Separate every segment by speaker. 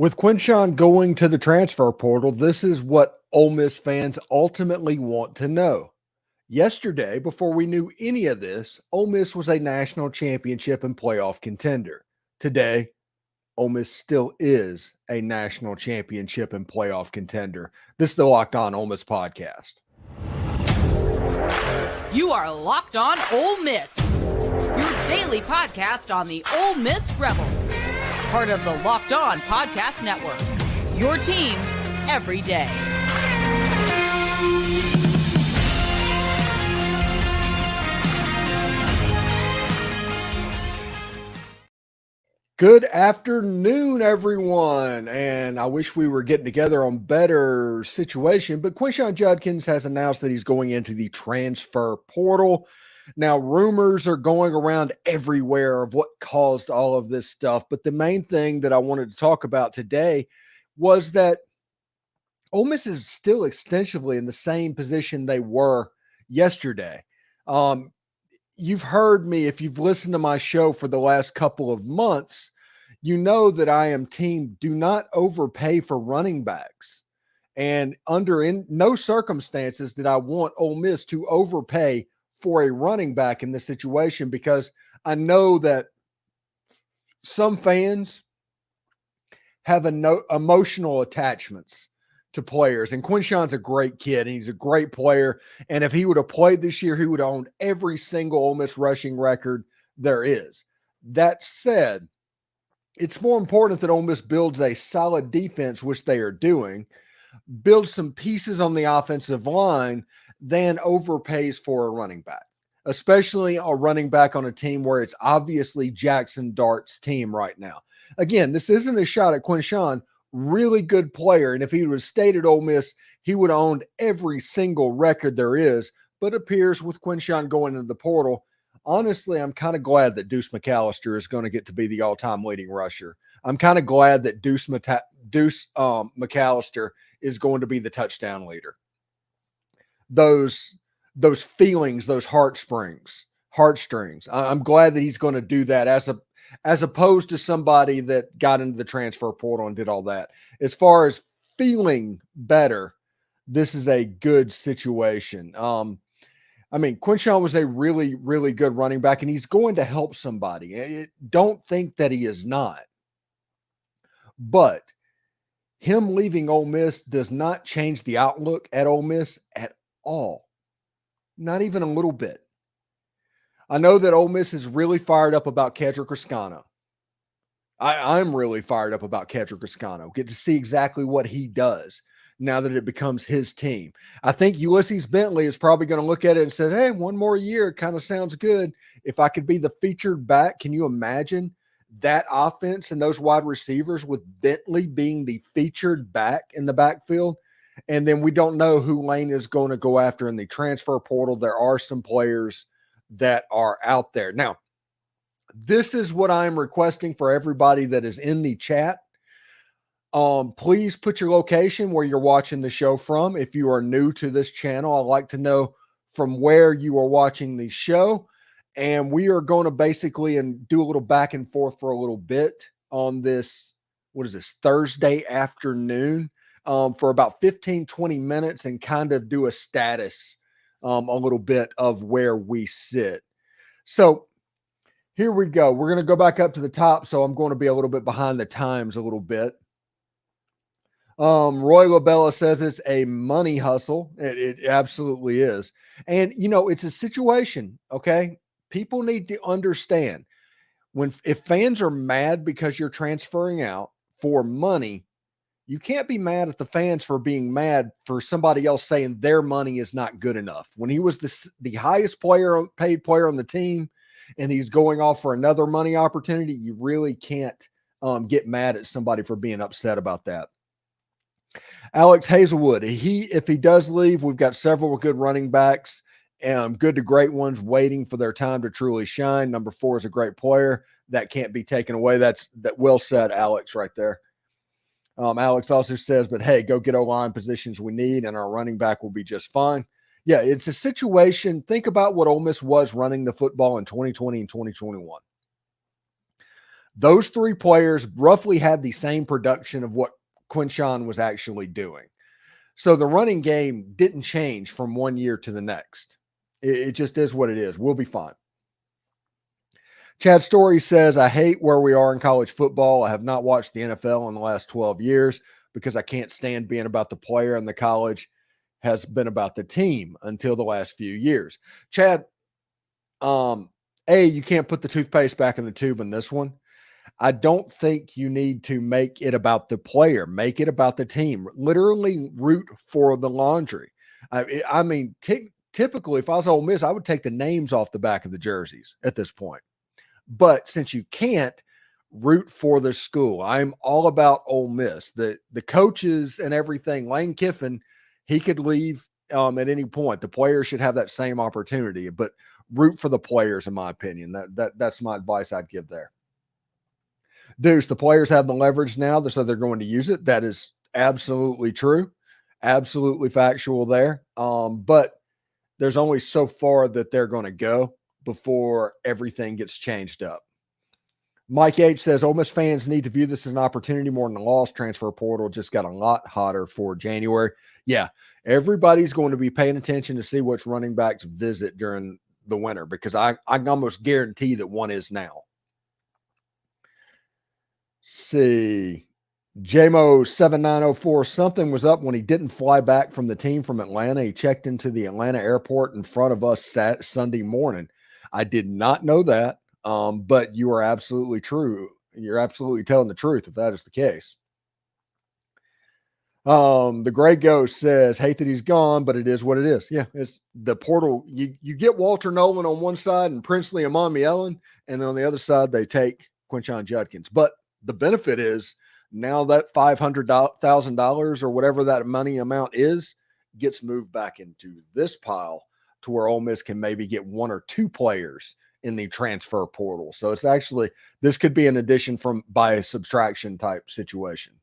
Speaker 1: With Quinshon going to the transfer portal, this is what Ole Miss fans ultimately want to know. Yesterday, before we knew any of this, Ole Miss was a national championship and playoff contender. Today, Ole Miss still is a national championship and playoff contender. This is the Locked On Ole Miss podcast.
Speaker 2: You are Locked On Ole Miss, your daily podcast on the Ole Miss Rebels. Part of the Locked On Podcast Network, your team every day.
Speaker 1: Good afternoon, everyone. And I wish we were getting together on better situation, but Quinshon Judkins has announced that he's going into the transfer portal. Now, rumors are going around everywhere of what caused all of this stuff, but the main thing that I wanted to talk about today was that Ole Miss is still extensively in the same position they were yesterday. You've heard me, if you've listened to my show for the last couple of months, you know that I am team do not overpay for running backs. And in no circumstances did I want Ole Miss to overpay for a running back in this situation, because I know that some fans have emotional attachments to players, and Quinshon's a great kid and he's a great player. And if he would have played this year, he would have owned every single Ole Miss rushing record there is. That said, it's more important that Ole Miss builds a solid defense, which they are doing, build some pieces on the offensive line, than overpays for a running back, especially a running back on a team where it's obviously Jackson Dart's team right now. Again, this isn't a shot at Quinshon, really good player. And if he would have stayed at Ole Miss, he would have owned every single record there is. But it appears with Quinshon going into the portal, honestly, I'm kind of glad that Deuce McAllister is going to get to be the all-time leading rusher. I'm kind of glad that Deuce McAllister is going to be the touchdown leader. Those feelings, those heartstrings. I'm glad that he's going to do that as opposed to somebody that got into the transfer portal and did all that. As far as feeling better, this is a good situation. Quinshon was a really, really good running back, and he's going to help somebody. Don't think that he is not. But him leaving Ole Miss does not change the outlook at Ole Miss at all. Not even a little bit. I know that Ole Miss is really fired up about Kedrick Riscano. I'm really fired up about Kedrick Riscano. Get to see exactly what he does now that it becomes his team. I think Ulysses Bentley is probably going to look at it and say, hey, one more year kind of sounds good. If I could be the featured back, can you imagine that offense and those wide receivers with Bentley being the featured back in the backfield? And then we don't know who Lane is going to go after in the transfer portal. There are some players that are out there. Now, this is what I'm requesting for everybody that is in the chat. Please put your location where you're watching the show from. If you are new to this channel, I'd like to know from where you are watching the show. And we are going to basically do a little back and forth for a little bit on this, Thursday afternoon. For about 15, 20 minutes and kind of do a status a little bit of where we sit. So here we go. We're going to go back up to the top. So I'm going to be a little bit behind the times a little bit. Roy Labella says it's a money hustle. It absolutely is. And, it's a situation, okay? People need to understand if fans are mad because you're transferring out for money, you can't be mad at the fans for being mad for somebody else saying their money is not good enough. When he was the highest paid player on the team and he's going off for another money opportunity, you really can't get mad at somebody for being upset about that. Alex Hazelwood, if he does leave, we've got several good running backs, good to great ones waiting for their time to truly shine. Number 4 is a great player. That can't be taken away. That well said, Alex, right there. Alex also says, but hey, go get O-line positions we need, and our running back will be just fine. Yeah, it's a situation. Think about what Ole Miss was running the football in 2020 and 2021. Those three players roughly had the same production of what Quinshon was actually doing. So the running game didn't change from one year to the next. It just is what it is. We'll be fine. Chad Story says, I hate where we are in college football. I have not watched the NFL in the last 12 years because I can't stand being about the player, and the college has been about the team until the last few years. Chad, you can't put the toothpaste back in the tube in this one. I don't think you need to make it about the player. Make it about the team. Literally root for the laundry. I mean, typically, if I was Ole Miss, I would take the names off the back of the jerseys at this point. But since you can't, root for the school. I'm all about Ole Miss. The coaches and everything, Lane Kiffin, he could leave at any point. The players should have that same opportunity, but root for the players, in my opinion. That's my advice I'd give there. Deuce, the players have the leverage now, so they're going to use it. That is absolutely true. Absolutely factual there. But there's only so far that they're going to go before everything gets changed up. Mike H says, Ole Miss fans need to view this as an opportunity more than a loss. Transfer portal just got a lot hotter for January. Yeah, everybody's going to be paying attention to see which running backs visit during the winter, because I can almost guarantee that one is now. See, JMO7904, something was up when he didn't fly back from the team from Atlanta. He checked into the Atlanta airport in front of us Sunday morning. I did not know that, but you are absolutely true. You're absolutely telling the truth if that is the case. The Gray Ghost says, hate that he's gone, but it is what it is. Yeah, it's the portal. You get Walter Nolan on one side and Princely Amon Ellen, and then on the other side, they take Quinshon Judkins. But the benefit is now that $500,000 or whatever that money amount is gets moved back into this pile to where Ole Miss can maybe get one or two players in the transfer portal. So it's actually, this could be an addition by subtraction type situation.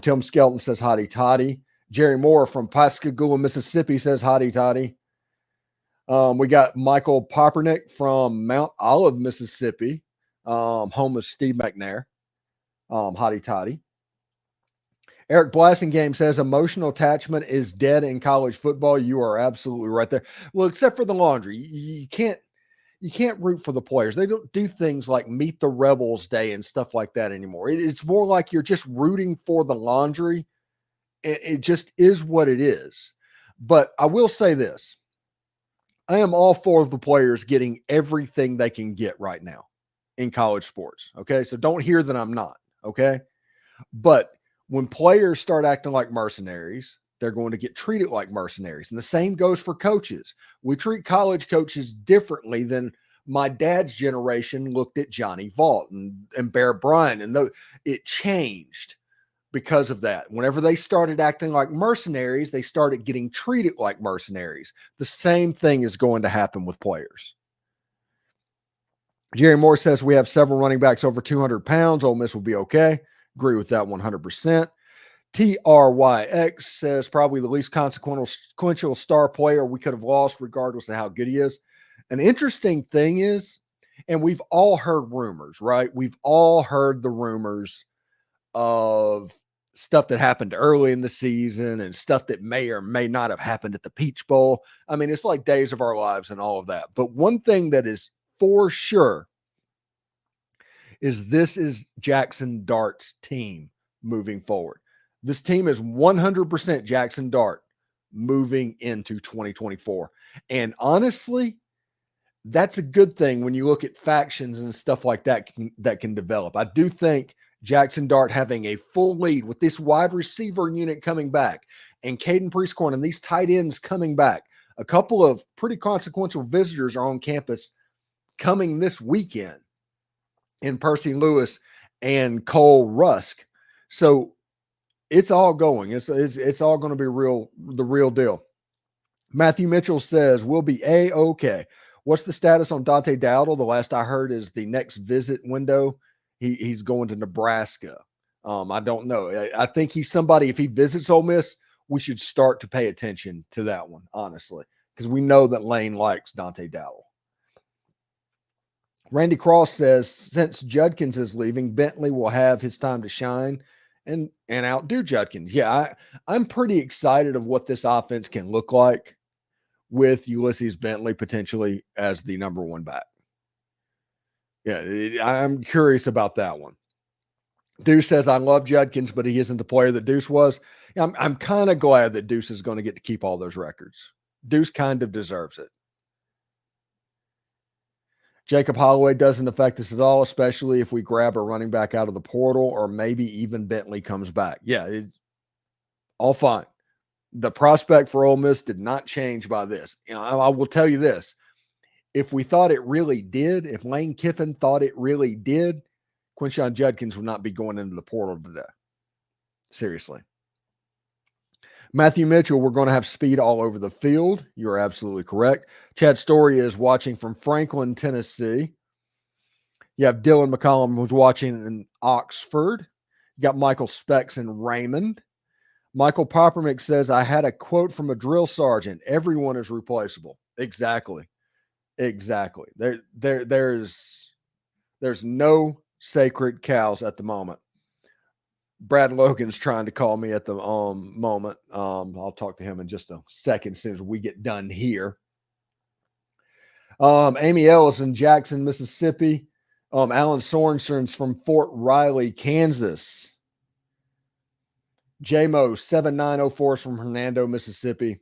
Speaker 1: Tim Skelton says, hotty toddy. Jerry Moore from Pascagoula, Mississippi says, hotty toddy. We got Michael Poppernick from Mount Olive, Mississippi. Home of Steve McNair. Hotty toddy. Eric Blassingame says emotional attachment is dead in college football. You are absolutely right there. Well, except for the laundry. You can't root for the players. They don't do things like Meet the Rebels Day and stuff like that anymore. It's more like you're just rooting for the laundry. It just is what it is. But I will say this. I am all for the players getting everything they can get right now in college sports. Okay. So don't hear that I'm not. Okay. But when players start acting like mercenaries, they're going to get treated like mercenaries. And the same goes for coaches. We treat college coaches differently than my dad's generation looked at Johnny Vaught and Bear Bryant. And it changed because of that. Whenever they started acting like mercenaries, they started getting treated like mercenaries. The same thing is going to happen with players. Jerry Moore says we have several running backs over 200 pounds. Ole Miss will be okay. Agree with that 100%. TRYX says probably the least consequential star player we could have lost regardless of how good he is. An interesting thing is, and we've all heard rumors, right? We've all heard the rumors of stuff that happened early in the season and stuff that may or may not have happened at the Peach Bowl. I mean, it's like Days of Our Lives and all of that. But one thing that is for sure is this is Jackson Dart's team moving forward. This team is 100% Jackson Dart moving into 2024. And honestly, that's a good thing when you look at factions and stuff like that that can develop. I do think Jackson Dart having a full lead with this wide receiver unit coming back and Caden Priestcorn and these tight ends coming back, a couple of pretty consequential visitors are on campus coming this weekend in Percy Lewis and Cole Rusk. So it's all going. It's all going to be the real deal. Matthew Mitchell says, we'll be A-okay. What's the status on Dante Dowdle? The last I heard is the next visit window. He's going to Nebraska. I don't know. I think he's somebody, if he visits Ole Miss, we should start to pay attention to that one, honestly, because we know that Lane likes Dante Dowdle. Randy Cross says, since Judkins is leaving, Bentley will have his time to shine and outdo Judkins. Yeah, I'm pretty excited of what this offense can look like with Ulysses Bentley potentially as the number one back. Yeah, I'm curious about that one. Deuce says, I love Judkins, but he isn't the player that Deuce was. I'm kind of glad that Deuce is going to get to keep all those records. Deuce kind of deserves it. Jacob Holloway doesn't affect us at all, especially if we grab a running back out of the portal or maybe even Bentley comes back. Yeah, it's all fine. The prospect for Ole Miss did not change by this. I will tell you this. If we thought it really did, if Lane Kiffin thought it really did, Quinshon Judkins would not be going into the portal today. Seriously. Matthew Mitchell, we're going to have speed all over the field. You're absolutely correct. Chad Story is watching from Franklin, Tennessee. You have Dylan McCollum, who's watching in Oxford. You got Michael Specs in Raymond. Michael Poppermick says, I had a quote from a drill sergeant. Everyone is replaceable. Exactly. There's no sacred cows at the moment. Brad Logan's trying to call me at the moment. I'll talk to him in just a second as soon as we get done here. Amy Ellis in Jackson, Mississippi. Alan Sorensen's from Fort Riley, Kansas. JMO 7904 is from Hernando, Mississippi.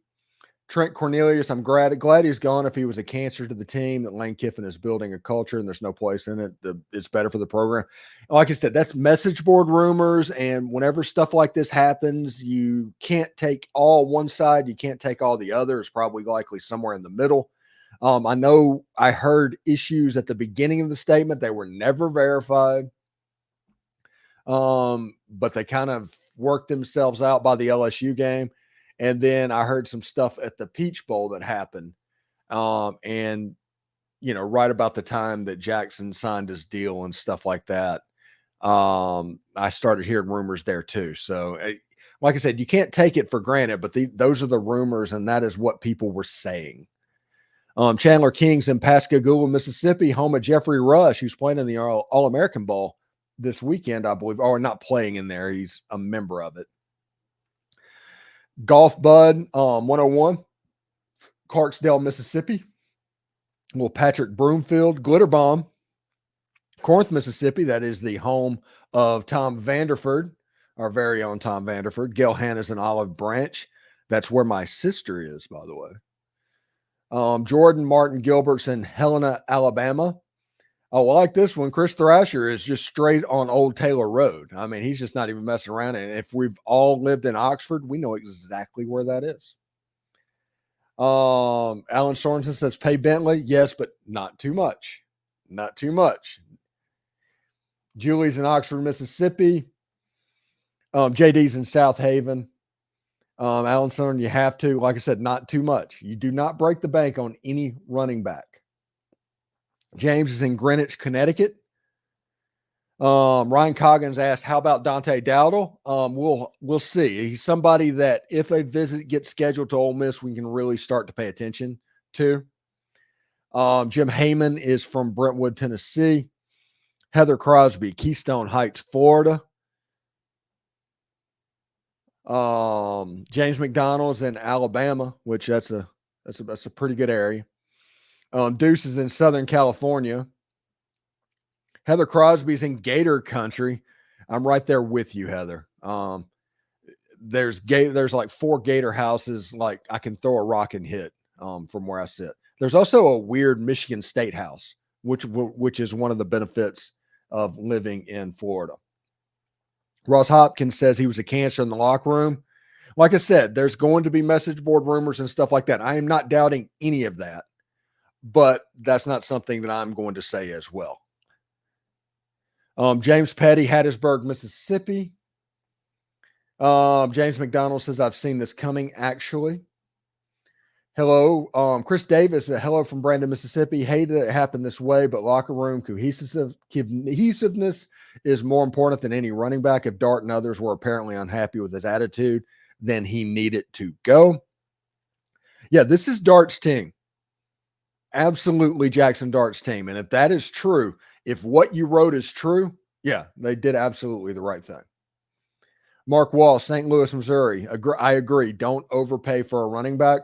Speaker 1: Trent Cornelius, I'm glad he's gone. If he was a cancer to the team, that Lane Kiffin is building a culture and there's no place in it. It's better for the program. Like I said, that's message board rumors. And whenever stuff like this happens, you can't take all one side. You can't take all the other. It's probably likely somewhere in the middle. I know I heard issues at the beginning of the statement. They were never verified. But they kind of worked themselves out by the LSU game. And then I heard some stuff at the Peach Bowl that happened. And, right about the time that Jackson signed his deal and stuff like that, I started hearing rumors there too. So, like I said, you can't take it for granted, but those are the rumors, and that is what people were saying. Chandler King's in Pascagoula, Mississippi, home of Jeffrey Rush, who's playing in the All-American Bowl this weekend, I believe, or not playing in there. He's a member of it. Golf Bud 101, Clarksdale, Mississippi. Well, Patrick Broomfield, Glitter Bomb, Corinth, Mississippi. That is the home of Tom Vanderford, our very own Tom Vanderford. Gail Hannah's in Olive Branch. That's where my sister is, by the way. Jordan Martin Gilbert's in Helena, Alabama. Oh, I like this one. Chris Thrasher is just straight on Old Taylor Road. I mean, he's just not even messing around. And if we've all lived in Oxford, we know exactly where that is. Alan Sorensen says, pay Bentley. Yes, but not too much. Not too much. Julie's in Oxford, Mississippi. JD's in South Haven. Alan Sorensen, you have to. Like I said, not too much. You do not break the bank on any running back. James is in Greenwich, Connecticut. Ryan Coggins asked, how about Dante Dowdle? We'll see. He's somebody that if a visit gets scheduled to Ole Miss, we can really start to pay attention to. Jim Heyman is from Brentwood, Tennessee. Heather Crosby, Keystone Heights, Florida. James McDonald's in Alabama, which that's a pretty good area. Deuce is in Southern California. Heather Crosby's in Gator Country. I'm right there with you, Heather. There's like 4 Gator houses, like I can throw a rock and hit from where I sit. There's also a weird Michigan State house, which is one of the benefits of living in Florida. Ross Hopkins says he was a cancer in the locker room. Like I said, there's going to be message board rumors and stuff like that. I am not doubting any of that. But that's not something that I'm going to say as well. James Petty, Hattiesburg, Mississippi. James McDonald says, I've seen this coming, actually. Hello. Chris Davis, hello from Brandon, Mississippi. Hated that it happened this way, but locker room cohesiveness is more important than any running back. If Dart and others were apparently unhappy with his attitude, then he needed to go. Yeah, this is Dart's team. absolutely Jackson Dart's team. And if that is true, if what you wrote is true, yeah, they did absolutely the right thing. Mark Wall, St. Louis, Missouri. I agree. Don't overpay for a running back.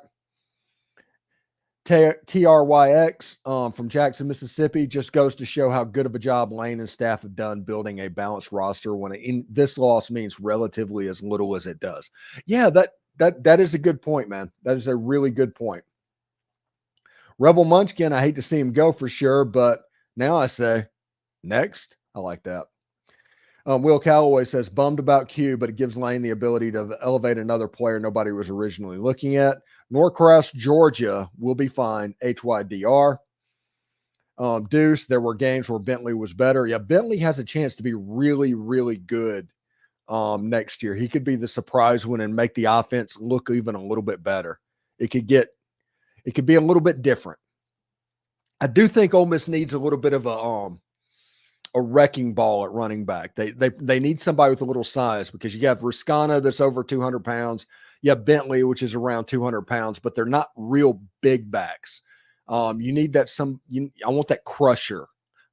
Speaker 1: TRYX from Jackson, Mississippi, just goes to show how good of a job Lane and staff have done building a balanced roster when this loss means relatively as little as it does. Yeah, that is a good point, man. That is a really good point. Rebel Munchkin, I hate to see him go for sure, but now I say next. I like that. Will Calloway says, bummed about Q, but it gives Lane the ability to elevate another player nobody was originally looking at. Norcross, Georgia will be fine. HYDR. Deuce, there were games where Bentley was better. Yeah, Bentley has a chance to be really, really good next year. He could be the surprise one and make the offense look even a little bit better. It could be a little bit different. I do think Ole Miss needs a little bit of a wrecking ball at running back. They need somebody with a little size because you have Riscana that's over 200 pounds. You have Bentley, which is around 200 pounds, but they're not real big backs. You need that I want that crusher.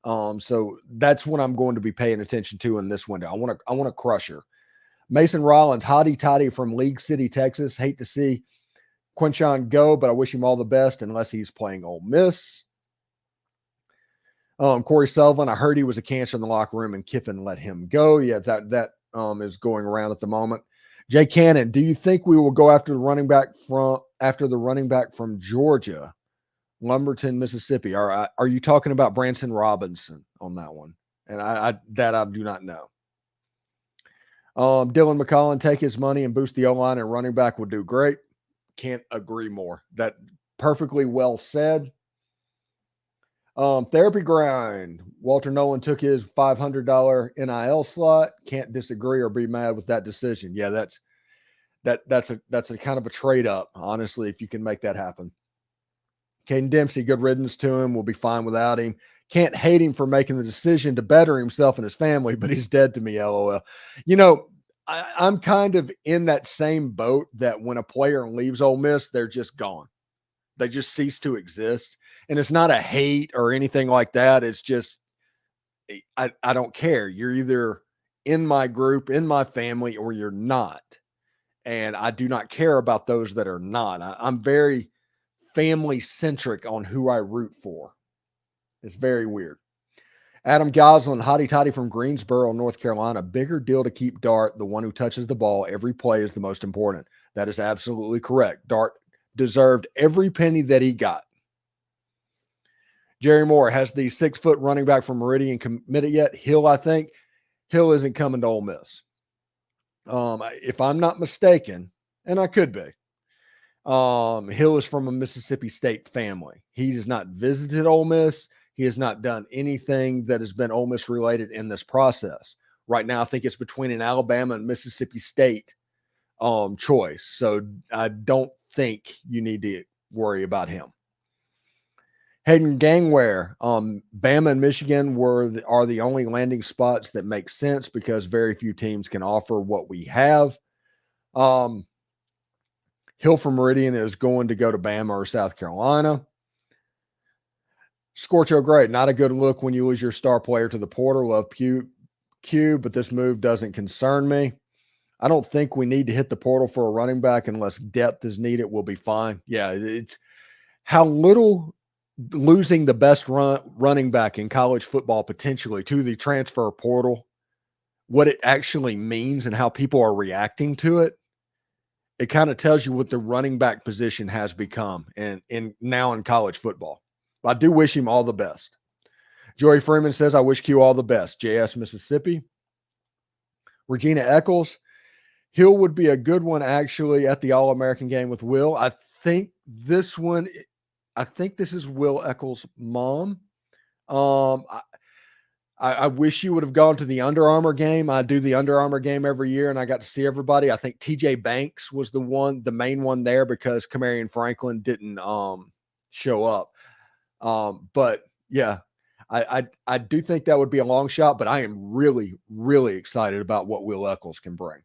Speaker 1: So that's what I'm going to be paying attention to in this window. I want a crusher. Mason Rollins, hotty toddy from League City, Texas. Hate to see Quinshon go, but I wish him all the best unless he's playing Ole Miss. Corey Sullivan, I heard he was a cancer in the locker room and Kiffin let him go. Yeah, that is going around at the moment. Jay Cannon, do you think we will go after the running back from Georgia, Lumberton, Mississippi? Are you talking about Branson Robinson on that one? And I do not know. Dylan McCollin, take his money and boost the O-line and running back will do great. Can't agree more. That perfectly well said. Therapy grind. Walter Nolan took his $500 NIL slot. Can't disagree or be mad with that decision. Yeah, that's a kind of a trade up, honestly, if you can make that happen. Caden Dempsey, good riddance to him. We'll be fine without him. Can't hate him for making the decision to better himself and his family, but he's dead to me, LOL. You know, I'm kind of in that same boat that when a player leaves Ole Miss, they're just gone. They just cease to exist. And it's not a hate or anything like that. It's just, I don't care. You're either in my group, in my family, or you're not. And I do not care about those that are not. I'm very family centric on who I root for. It's very weird. Adam Goslin, hotty toddy from Greensboro, North Carolina. Bigger deal to keep Dart. The one who touches the ball every play is the most important. That is absolutely correct. Dart deserved every penny that he got. Jerry Moore, has the 6-foot running back from Meridian committed yet? Hill, I think. Hill isn't coming to Ole Miss. If I'm not mistaken, and I could be, Hill is from a Mississippi State family. He has not visited Ole Miss. He has not done anything that has been Ole Miss related in this process. Right now, I think it's between an Alabama and Mississippi State choice. So I don't think you need to worry about him. Hayden Gangware, Bama and Michigan are the only landing spots that make sense because very few teams can offer what we have. Hill from Meridian is going to go to Bama or South Carolina. Scorcho Gray, not a good look when you lose your star player to the portal. Love Q, but this move doesn't concern me. I don't think we need to hit the portal for a running back unless depth is needed. We'll be fine. Yeah, it's how little losing the best running back in college football potentially to the transfer portal, what it actually means and how people are reacting to it. It kind of tells you what the running back position has become now in college football. I do wish him all the best. Joey Freeman says, I wish Q all the best. JS, Mississippi. Regina Eccles, Hill would be a good one actually at the All-American game with Will. I think this is Will Eccles' mom. I wish you would have gone to the Under Armour game. I do the Under Armour game every year, and I got to see everybody. I think TJ Banks was the main one there because Kamarion Franklin didn't show up. But yeah, I do think that would be a long shot, but I am really, really excited about what Will Eccles can bring.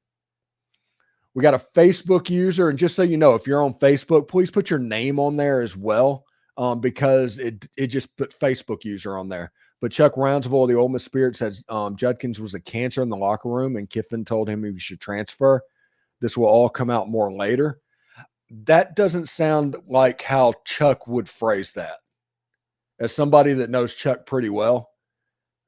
Speaker 1: We got a Facebook user, and just so you know, if you're on Facebook, please put your name on there as well. because it just put Facebook user on there. But Chuck Rounsaville, the Ole Miss Spirit, says Judkins was a cancer in the locker room, and Kiffin told him he should transfer. This will all come out more later. That doesn't sound like how Chuck would phrase that. As somebody that knows Chuck pretty well,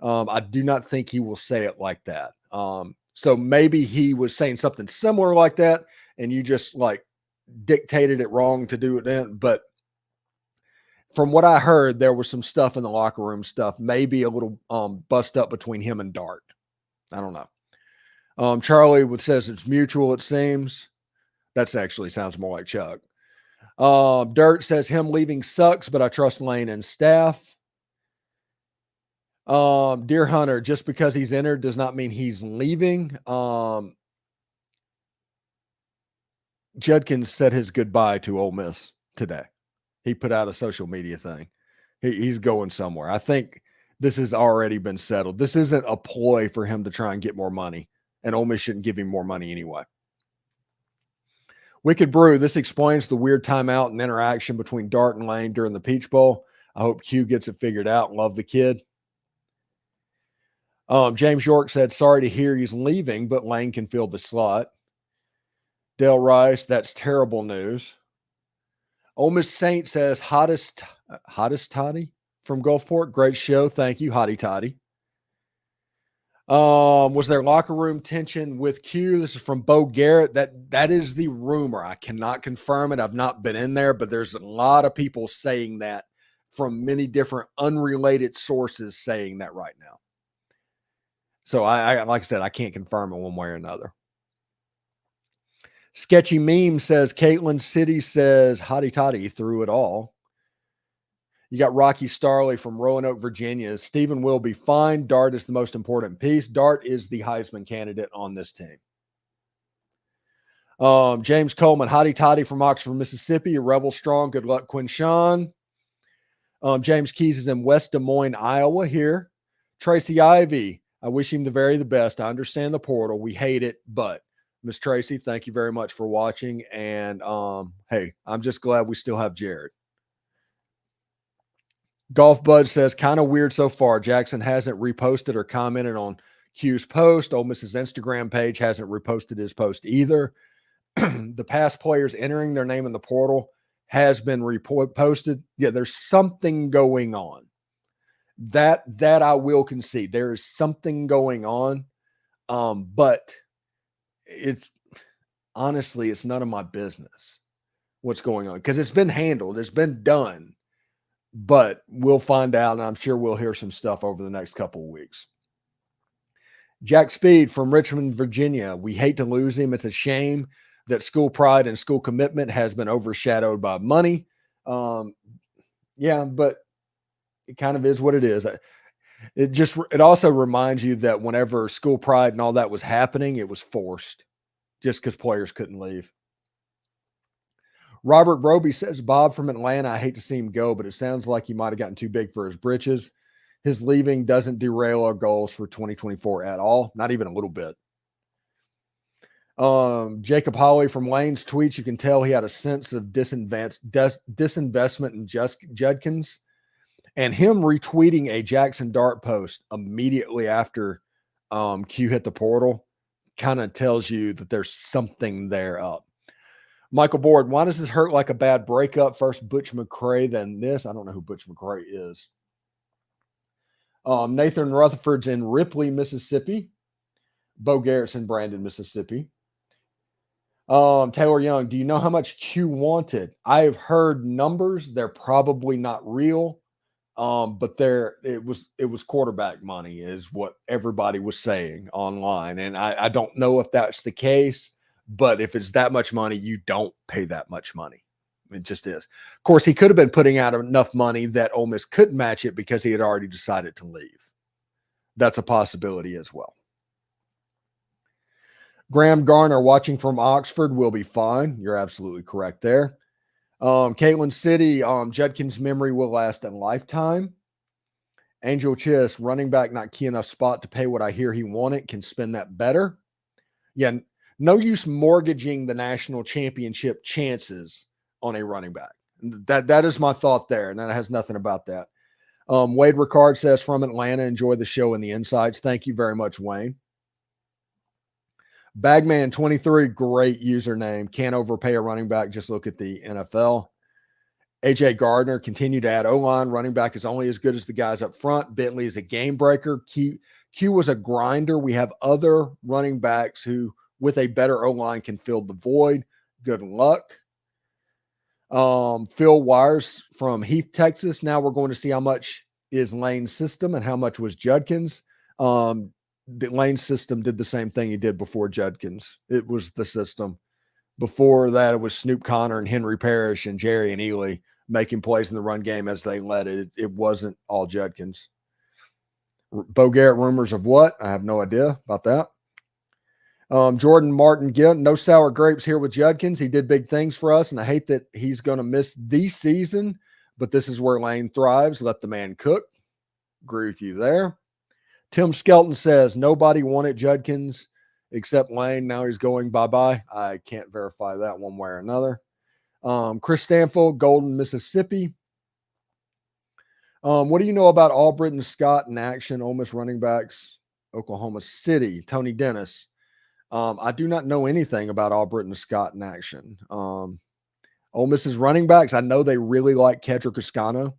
Speaker 1: I do not think he will say it like that. So maybe he was saying something similar like that, and you just like dictated it wrong to do it then. But from what I heard, there was some stuff in the locker room stuff, maybe a little bust up between him and Dart. I don't know. Charlie says it's mutual, it seems. That's actually sounds more like Chuck. Dirt says him leaving sucks, but I trust Lane and staff. Deer Hunter, just because he's entered does not mean he's leaving. Judkins said his goodbye to Ole Miss today. He put out a social media thing. He's going somewhere. I think this has already been settled. This isn't a ploy for him to try and get more money, and Ole Miss shouldn't give him more money anyway. Wicked Brew, this explains the weird timeout and interaction between Dart and Lane during the Peach Bowl. I hope Q gets it figured out. Love the kid. James York said, sorry to hear he's leaving, but Lane can fill the slot. Dale Rice, that's terrible news. Ole Miss Saint says, hottest toddy from Gulfport. Great show. Thank you, hottie toddy. Was there locker room tension with Q? This is from Bo Garrett. That is the rumor. I cannot confirm it. I've not been in there, but there's a lot of people saying that from many different unrelated sources saying that right now. So I like I said, I can't confirm it one way or another. Sketchy Meme says, Caitlin City says, hotty toddy through it all. You got Rocky Starley from Roanoke, Virginia. Stephen will be fine. Dart is the most important piece. Dart is the Heisman candidate on this team. James Coleman, hotty toddy from Oxford, Mississippi. A Rebel strong. Good luck, Quinshon. James Keys is in West Des Moines, Iowa here. Tracy Ivy, I wish him the best. I understand the portal. We hate it, but Miss Tracy, thank you very much for watching. And hey, I'm just glad we still have Jared. Golf Bud says, kind of weird so far. Jackson hasn't reposted or commented on Q's post. Ole Miss's Instagram page hasn't reposted his post either. The past players entering their name in the portal has been reposted. Yeah, there's something going on. That I will concede. There is something going on. But it's honestly, it's none of my business what's going on because it's been handled. It's been done. But we'll find out, and I'm sure we'll hear some stuff over the next couple of weeks. Jack Speed from Richmond, Virginia. We hate to lose him. It's a shame that school pride and school commitment has been overshadowed by money. Yeah, but it kind of is what it is. It also reminds you that whenever school pride and all that was happening, it was forced just because players couldn't leave. Robert Roby says, Bob from Atlanta, I hate to see him go, but it sounds like he might have gotten too big for his britches. His leaving doesn't derail our goals for 2024 at all, not even a little bit. Jacob Holly from Lane's tweets, you can tell he had a sense of disinvestment in Judkins. And him retweeting a Jackson Dart post immediately after Q hit the portal kind of tells you that there's something there up. Michael Board, why does this hurt like a bad breakup? First Butch McCrae, then this. I don't know who Butch McCrae is. Nathan Rutherford's in Ripley, Mississippi. Bo Garrett's in Brandon, Mississippi. Taylor Young, do you know how much Q wanted? I have heard numbers. They're probably not real. But it was quarterback money is what everybody was saying online. And I don't know if that's the case. But if it's that much money, you don't pay that much money. It just is. Of course, he could have been putting out enough money that Ole Miss couldn't match it because he had already decided to leave. That's a possibility as well. Graham Garner watching from Oxford will be fine. You're absolutely correct there. Caitlin City, Judkins' memory will last a lifetime. Angel Chiss, running back, not key enough spot to pay what I hear he wanted. Can spend that better. Yeah. No use mortgaging the national championship chances on a running back. That is my thought there, and that has nothing about that. Wade Ricard says from Atlanta, enjoy the show and the insights. Thank you very much, Wayne. Bagman23, great username. Can't overpay a running back. Just look at the NFL. AJ Gardner, continue to add O-line. Running back is only as good as the guys up front. Bentley is a game breaker. Q was a grinder. We have other running backs who, with a better O-line, can fill the void. Good luck. Phil Wires from Heath, Texas. Now we're going to see how much is Lane's system and how much was Judkins. The Lane system did the same thing he did before Judkins. It was the system. Before that, it was Snoop Connor and Henry Parrish and Jerry and Ely making plays in the run game as they led it. It wasn't all Judkins. Bo Garrett rumors of what? I have no idea about that. Jordan Martin Gill, no sour grapes here with Judkins. He did big things for us, and I hate that he's going to miss the season, but this is where Lane thrives. Let the man cook. Agree with you there. Tim Skelton says nobody wanted Judkins except Lane. Now he's going bye-bye. I can't verify that one way or another. Chris Stanfield, Golden, Mississippi. What do you know about Albritton Scott in action? Ole Miss running backs, Oklahoma City. Tony Dennis. I do not know anything about Albritton Scott in action. Ole Miss's running backs, I know they really like Kedrick Escano,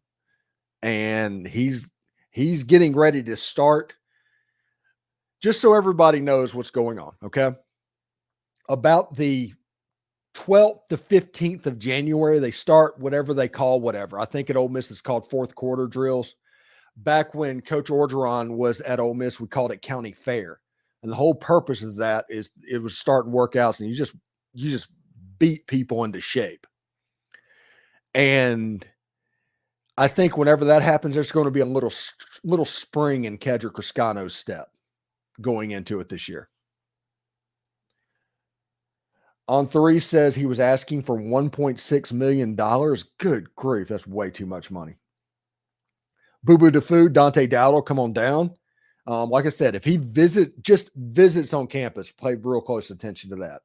Speaker 1: and he's getting ready to start. Just so everybody knows what's going on, okay? About the 12th to 15th of January, they start whatever they call whatever. I think at Ole Miss it's called fourth quarter drills. Back when Coach Orgeron was at Ole Miss, we called it county fair. And the whole purpose of that is it was starting workouts, and you just beat people into shape. And I think whenever that happens, there's going to be a little spring in Kedrick Escano's step going into it this year. On 3 says he was asking for $1.6 million. Good grief, that's way too much money. Boo Boo DeFoo, Dante Dowdle, come on down. Like I said, if he just visits on campus, pay real close attention to that.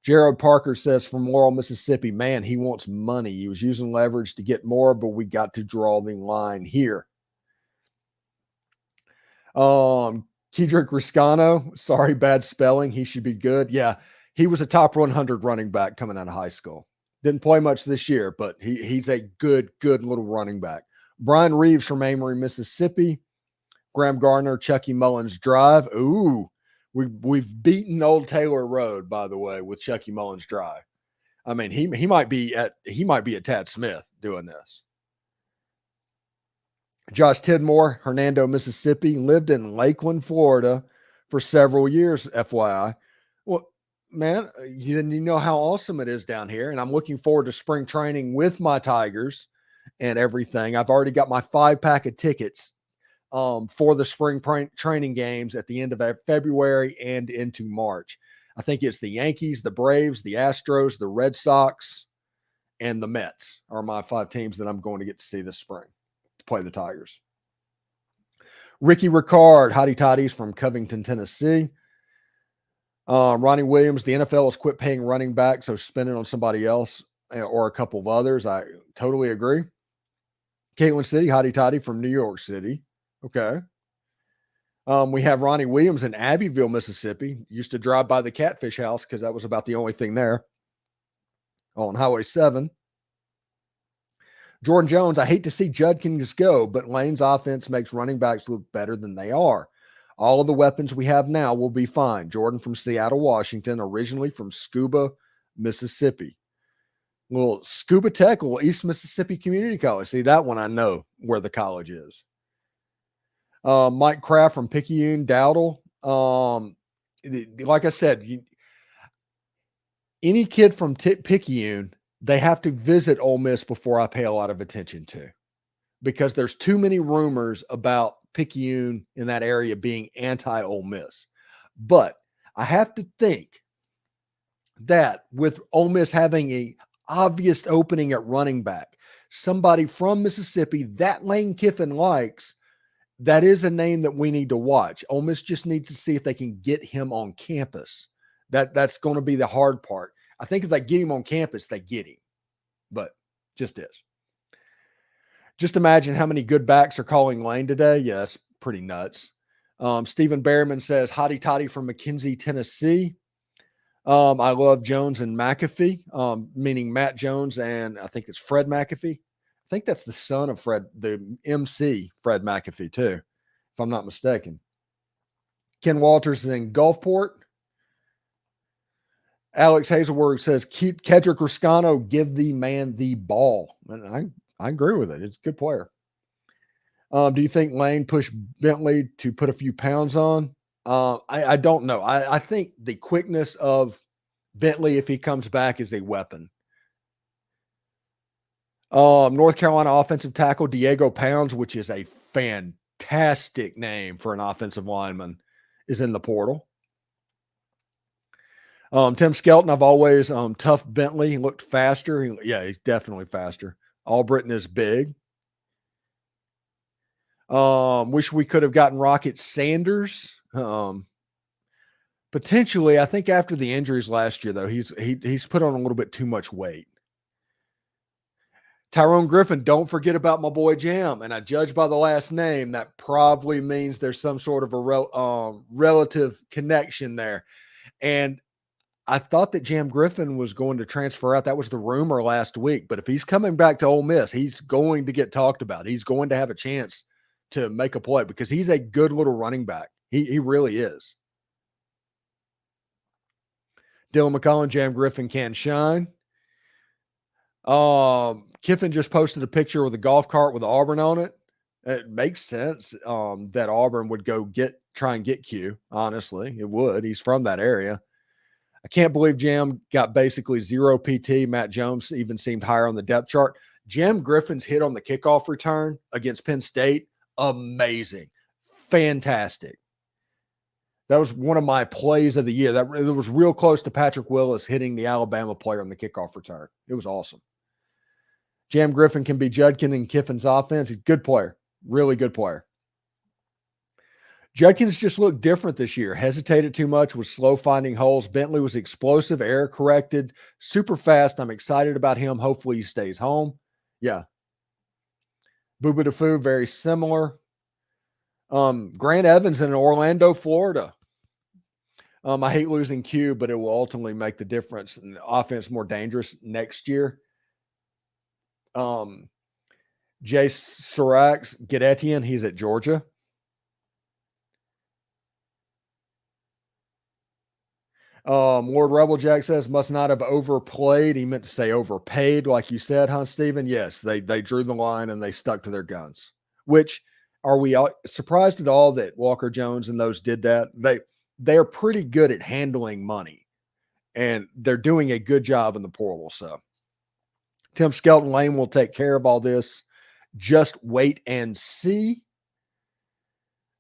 Speaker 1: Gerald Parker says from Laurel, Mississippi, man, he wants money. He was using leverage to get more, but we got to draw the line here. Kedrick Riscano, sorry, bad spelling. He should be good. Yeah, he was a top 100 running back coming out of high school. Didn't play much this year, but he's a good little running back. Brian Reeves from Amory, Mississippi. Graham Gardner, Chucky Mullins Drive. Ooh, we've beaten Old Taylor Road, by the way, with Chucky Mullins Drive. I mean, he might be at Tad Smith doing this. Josh Tidmore, Hernando, Mississippi, lived in Lakeland, Florida for several years, FYI. Well, man, you know how awesome it is down here, and I'm looking forward to spring training with my Tigers and everything. I've already got my 5-pack of tickets for the spring training games at the end of February and into March. I think it's the Yankees, the Braves, the Astros, the Red Sox, and the Mets are my 5 teams that I'm going to get to see this spring to play the Tigers. Ricky Ricard, hotty toddies from Covington, Tennessee. Ronnie Williams, the NFL has quit paying running back, so spend it on somebody else or a couple of others. I totally agree. Caitlin City, hotty toddy from New York City. Okay. We have Ronnie Williams in Abbeville, Mississippi. Used to drive by the Catfish House because that was about the only thing there on Highway 7. Jordan Jones, I hate to see Judkins go, but Lane's offense makes running backs look better than they are. All of the weapons we have now will be fine. Jordan from Seattle, Washington, originally from Scuba, Mississippi. Well, Scuba Tech, East Mississippi Community College. See, that one I know where the college is. Mike Kraft from Picayune, Dowdle. Like I said, any kid from Picayune, they have to visit Ole Miss before I pay a lot of attention to, because there's too many rumors about Picayune in that area being anti-Ole Miss. But I have to think that with Ole Miss having a obvious opening at running back, somebody from Mississippi that Lane Kiffin likes, that is a name that we need to watch. Ole Miss just needs to see if they can get him on campus. That's going to be the hard part. I think if they get him on campus, they get him. But Just is. Just imagine how many good backs are calling Lane today. Yeah, that's pretty nuts. Stephen Behrman says, hotty toddy from McKenzie, Tennessee. I love Jones and McAfee, meaning Matt Jones, and I think it's Fred McAfee. I think that's the son of Fred, the MC Fred McAfee, too, if I'm not mistaken. Ken Walters is in Gulfport. Alex Hazelworth says, Kedrick Ruscano, give the man the ball. And I agree with it. It's a good player. Do you think Lane pushed Bentley to put a few pounds on? I don't know. I think the quickness of Bentley, if he comes back, is a weapon. North Carolina offensive tackle Diego Pounds, which is a fantastic name for an offensive lineman, is in the portal. Tim Skelton, I've always tough Bentley. He looked faster. He's definitely faster. Albritton is big. Wish we could have gotten Rocket Sanders. Potentially, I think after the injuries last year, though, he's put on a little bit too much weight. Tyrone Griffin, don't forget about my boy Jam. And I judge by the last name, that probably means there's some sort of a relative connection there. And I thought that Jam Griffin was going to transfer out. That was the rumor last week. But if he's coming back to Ole Miss, he's going to get talked about. He's going to have a chance to make a play because he's a good little running back. He really is. Dylan McCollum, Jam Griffin can shine. Kiffin just posted a picture with a golf cart with Auburn on it. It makes sense that Auburn would go try and get Q. Honestly, it would. He's from that area. I can't believe Jam got basically zero PT. Matt Jones even seemed higher on the depth chart. Jam Griffin's hit on the kickoff return against Penn State, amazing, fantastic. That was one of my plays of the year. It was real close to Patrick Willis hitting the Alabama player on the kickoff return. It was awesome. Jam Griffin can be Judkins and Kiffin's offense. He's a good player, really good player. Judkins just looked different this year. Hesitated too much, was slow finding holes. Bentley was explosive, error corrected, super fast. I'm excited about him. Hopefully he stays home. Yeah. Booba DeFoo, very similar. Grant Evans in Orlando, Florida. I hate losing Q, but it will ultimately make the difference and the offense more dangerous next year. Jay Sirax, get Etienne. He's at Georgia. Lord Rebel Jack says, must not have overplayed. He meant to say overpaid, like you said, huh, Stephen? Yes, they drew the line and they stuck to their guns. Which, are we surprised at all that Walker Jones and those did that? They're pretty good at handling money, and they're doing a good job in the portal. So Tim Skelton Lane will take care of all this. Just wait and see.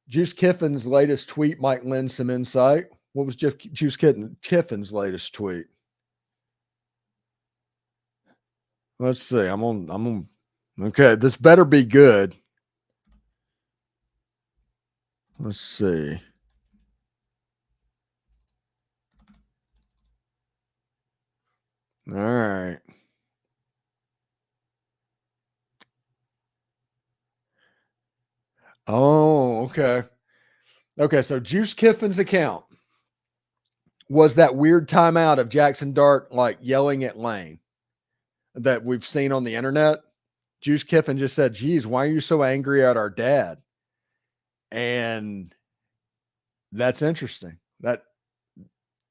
Speaker 1: Juice Kiffin's latest tweet might lend some insight. What was Juice Kiffin's latest tweet? Let's see. I'm on. Okay, this better be good. Let's see. All right. Oh, okay. Okay, so Juice Kiffin's account was that weird timeout of Jackson Dart like yelling at Lane that we've seen on the internet. Juice Kiffin just said, geez, why are you so angry at our dad? And that's interesting.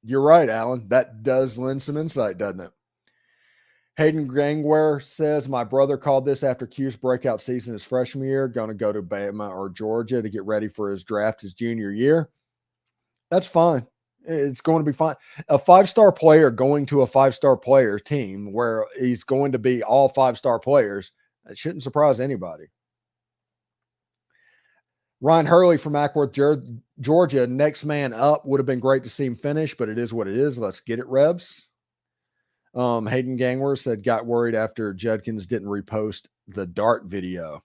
Speaker 1: You're right, Alan. That does lend some insight, doesn't it? Hayden Gangware says, my brother called this after Q's breakout season his freshman year, going to go to Bama or Georgia to get ready for his draft his junior year. That's fine. It's going to be fine. A five-star player going to a five-star player team where he's going to be all five-star players, it shouldn't surprise anybody. Ryan Hurley from Ackworth, Georgia, next man up. Would have been great to see him finish, but it is what it is. Let's get it, Rebs. Hayden Gangwer said, got worried after Judkins didn't repost the Dart video.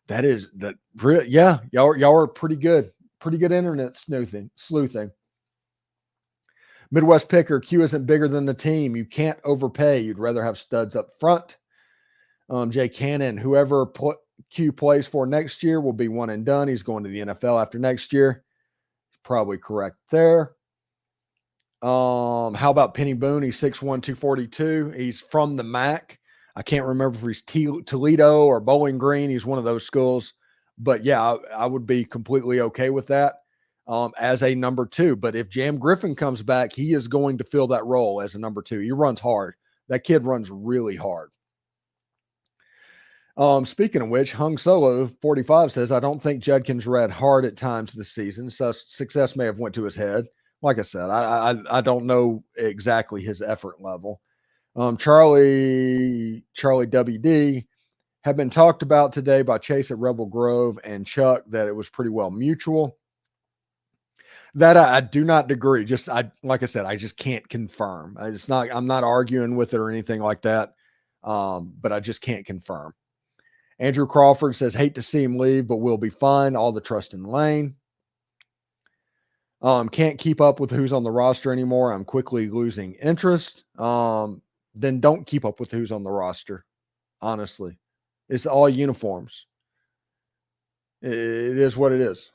Speaker 1: Yeah, y'all are pretty good internet sleuthing. Midwest Picker, Q isn't bigger than the team. You can't overpay. You'd rather have studs up front. Jay Cannon, whoever Q plays for next year will be one and done. He's going to the NFL after next year. Probably correct there. How about Penny Boone? He's 6'1", 242. He's from the MAC. I can't remember if he's Toledo or Bowling Green. He's one of those schools. But yeah, I would be completely okay with that as a number 2. But if Jam Griffin comes back, he is going to fill that role as a number 2. He runs hard. That kid runs really hard. Speaking of which, Hung Solo 45 says, I don't think Judkins ran hard at times this season, so success may have went to his head. Like I said, I don't know exactly his effort level. Charlie WD have been talked about today by Chase at Rebel Grove and Chuck that it was pretty well mutual. That I do not agree. Like I said, I just can't confirm. I'm not arguing with it or anything like that. But I just can't confirm. Andrew Crawford says, hate to see him leave, but we'll be fine. All the trust in Lane. Can't keep up with who's on the roster anymore. I'm quickly losing interest. Then don't keep up with who's on the roster. Honestly, it's all uniforms. It is what it is.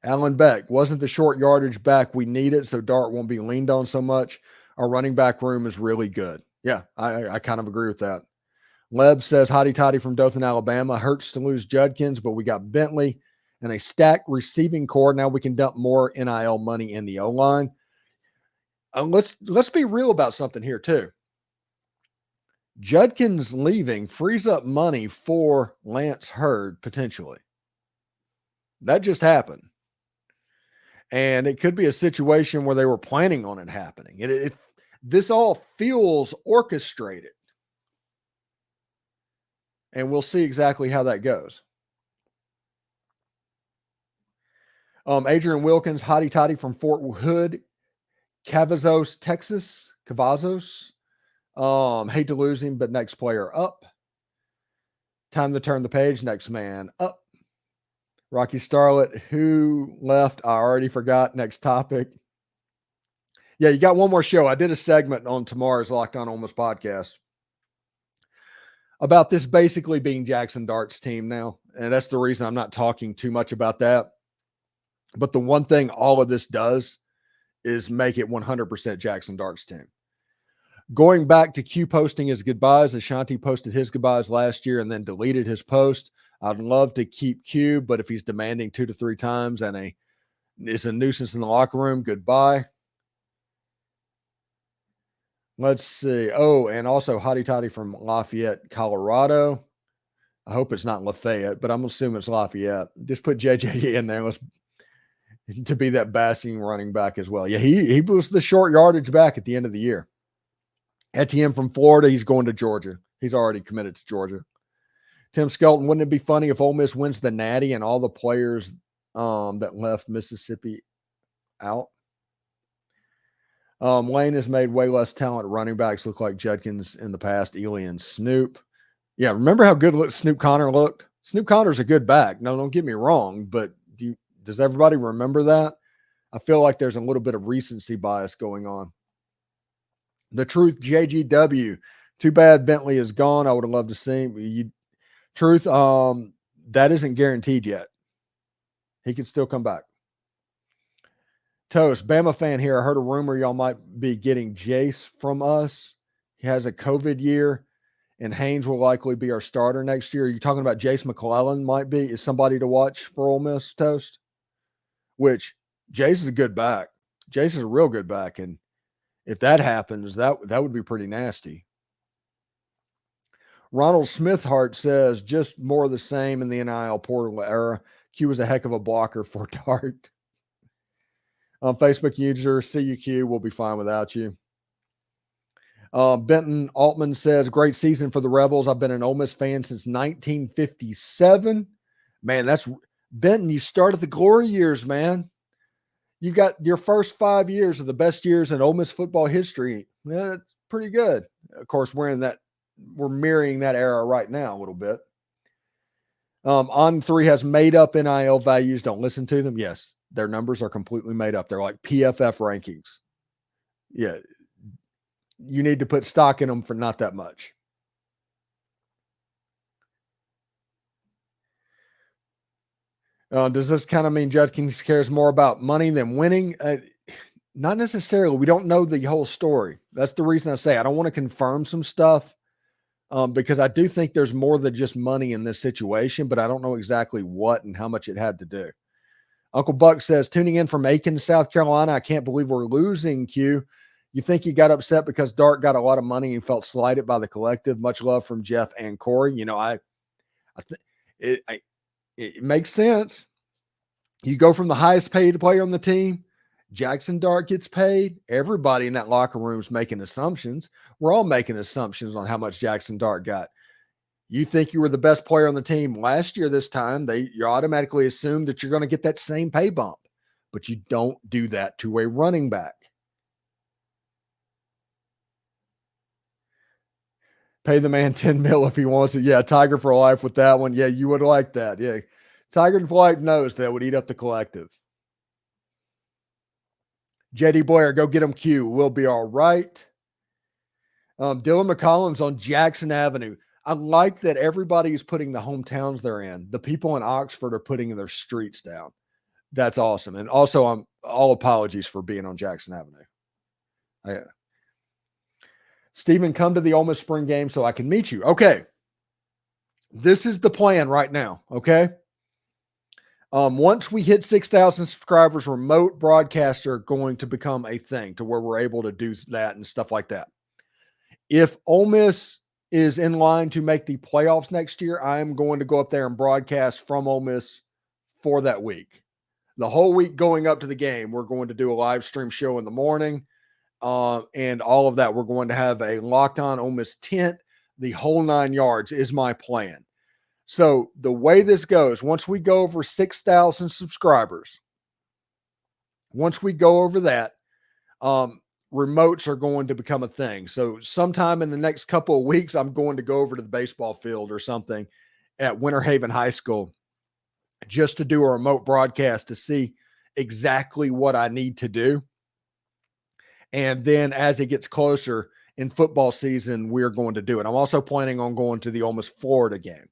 Speaker 1: Alan Beck, wasn't the short yardage back we needed, so Dart won't be leaned on so much. Our running back room is really good. Yeah, I kind of agree with that. Leb says, hotty toddy from Dothan, Alabama. Hurts to lose Judkins, but we got Bentley and a stacked receiving core. Now we can dump more NIL money in the O-line. Let's be real about something here too. Judkins leaving frees up money for Lance Hurd potentially. That just happened. And it could be a situation where they were planning on it happening. This all feels orchestrated. And we'll see exactly how that goes. Adrian Wilkins, hotty toddy from Fort Hood, Cavazos, Texas. Cavazos. Hate to lose him, but next player up. Time to turn the page. Next man up. Rocky Starlet, who left? I already forgot. Next topic. Yeah, you got one more show. I did a segment on tomorrow's Locked On Ole Miss podcast about this basically being Jackson Dart's team now. And that's the reason I'm not talking too much about that. But the one thing all of this does is make it 100% Jackson Dart's team. Going back to Q posting his goodbyes, Ashanti posted his goodbyes last year and then deleted his post. I'd love to keep Q, but if he's demanding 2 to 3 times and is a nuisance in the locker room, goodbye. Let's see. Oh, and also hotty toddy from Lafayette, Colorado. I hope it's not Lafayette, but I'm assuming it's Lafayette. Just put JJ in there. To be that bashing running back as well. Yeah, he was the short yardage back at the end of the year. Etienne from Florida, he's going to Georgia. He's already committed to Georgia. Tim Skelton, wouldn't it be funny if Ole Miss wins the Natty and all the players that left Mississippi out? Lane has made way less talent. Running backs look like Judkins in the past, Ely and Snoop. Yeah, remember how good Snoop Connor looked? Snoop Connor's a good back. No, don't get me wrong, but does everybody remember that? I feel like there's a little bit of recency bias going on. The Truth, JGW. Too bad Bentley is gone. I would have loved to see him. Truth, that isn't guaranteed yet. He can still come back. Toast, Bama fan here. I heard a rumor y'all might be getting Jace from us. He has a COVID year, and Haynes will likely be our starter next year. Are you talking about Jace McClellan might be? Is somebody to watch for Ole Miss, Toast? Which, Jace is a good back. Jace is a real good back, and if that happens, that would be pretty nasty. Ronald Smithhart says, just more of the same in the NIL portal era. Q was a heck of a blocker for Dart. Facebook user, CUQ, will be fine without you. Benton Altman says, great season for the Rebels. I've been an Ole Miss fan since 1957. Man, that's Benton. You started the glory years, man. You got your first 5 years of the best years in Ole Miss football history. Yeah, that's pretty good. Of course, we're mirroring that era right now a little bit. On3 has made up NIL values. Don't listen to them. Yes, their numbers are completely made up. They're like PFF rankings. Yeah. You need to put stock in them for not that much. Does this kind of mean Judkins cares more about money than winning? Not necessarily. We don't know the whole story. That's the reason I say I don't want to confirm some stuff because I do think there's more than just money in this situation, but I don't know exactly what and how much it had to do. Uncle Buck says, tuning in from Aiken, South Carolina, I can't believe we're losing, Q. You think he got upset because Dart got a lot of money and felt slighted by the collective? Much love from Jeff and Corey. You know, I think it makes sense. You go from the highest paid player on the team, Jackson Dart gets paid. Everybody in that locker room is making assumptions. We're all making assumptions on how much Jackson Dart got. You think you were the best player on the team last year this time, you automatically assume that you're going to get that same pay bump, but you don't do that to a running back. Pay the man 10 mil if he wants it. Yeah, Tiger for life with that one. Yeah, you would like that. Yeah, Tiger for life knows that would eat up the collective. JD Blair, go get him Q. We'll be all right. Dylan McCollum's on Jackson Avenue. I like that everybody is putting the hometowns they're in. The people in Oxford are putting their streets down. That's awesome. And also, I'm all apologies for being on Jackson Avenue. Stephen, come to the Ole Miss spring game so I can meet you. Okay. This is the plan right now. Okay. Once we hit 6,000 subscribers, remote broadcasts are going to become a thing to where we're able to do that and stuff like that. If Ole Miss is in line to make the playoffs next year, I'm going to go up there and broadcast from Ole Miss for that week. The whole week going up to the game, we're going to do a live stream show in the morning. And all of that, we're going to have a Locked On Ole Miss tent. The whole 9 yards is my plan. So the way this goes, once we go over 6,000 subscribers, once we go over that, remotes are going to become a thing. So sometime in the next couple of weeks, I'm going to go over to the baseball field or something at Winter Haven High School just to do a remote broadcast to see exactly what I need to do. And then as it gets closer in football season, we're going to do it. I'm also planning on going to the Ole Miss Florida game.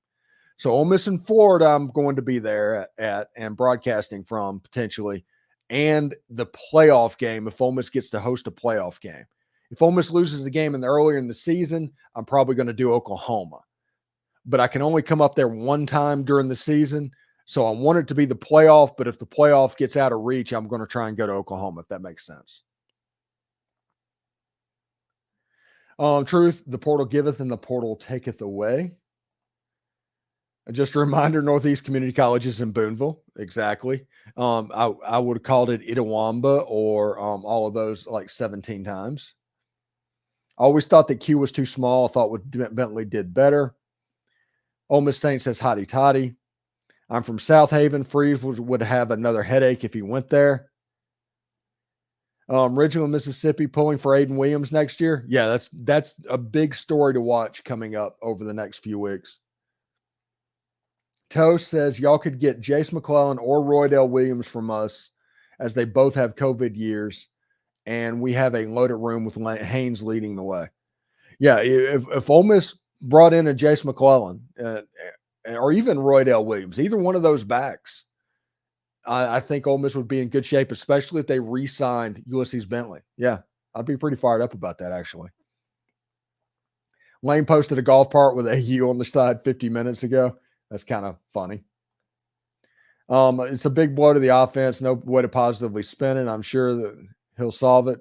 Speaker 1: So Ole Miss in Florida, I'm going to be there at and broadcasting from potentially, and the playoff game if Ole Miss gets to host a playoff game. If Ole Miss loses the game earlier in the season, I'm probably going to do Oklahoma. But I can only come up there one time during the season. So I want it to be the playoff, but if the playoff gets out of reach, I'm going to try and go to Oklahoma, if that makes sense. Truth, the portal giveth and the portal taketh away. Just a reminder, Northeast Community College is in Boonville. Exactly. I would have called it Itawamba or all of those like 17 times. I always thought that Q was too small. I thought what Bentley did better. Ole Miss Saint says hotty toddy. I'm from South Haven. Freeze would have another headache if he went there. Ridgeland, Mississippi, pulling for Aiden Williams next year. Yeah, that's a big story to watch coming up over the next few weeks. Toast says y'all could get Jace McClellan or Roydell Williams from us as they both have COVID years, and we have a loaded room with Haynes leading the way. Yeah, if Ole Miss brought in a Jace McClellan or even Roydell Williams, either one of those backs, I think Ole Miss would be in good shape, especially if they re-signed Ulysses Bentley. Yeah, I'd be pretty fired up about that, actually. Lane posted a golf cart with AU on the side 50 minutes ago. That's kind of funny. It's a big blow to the offense. No way to positively spin it. I'm sure that he'll solve it.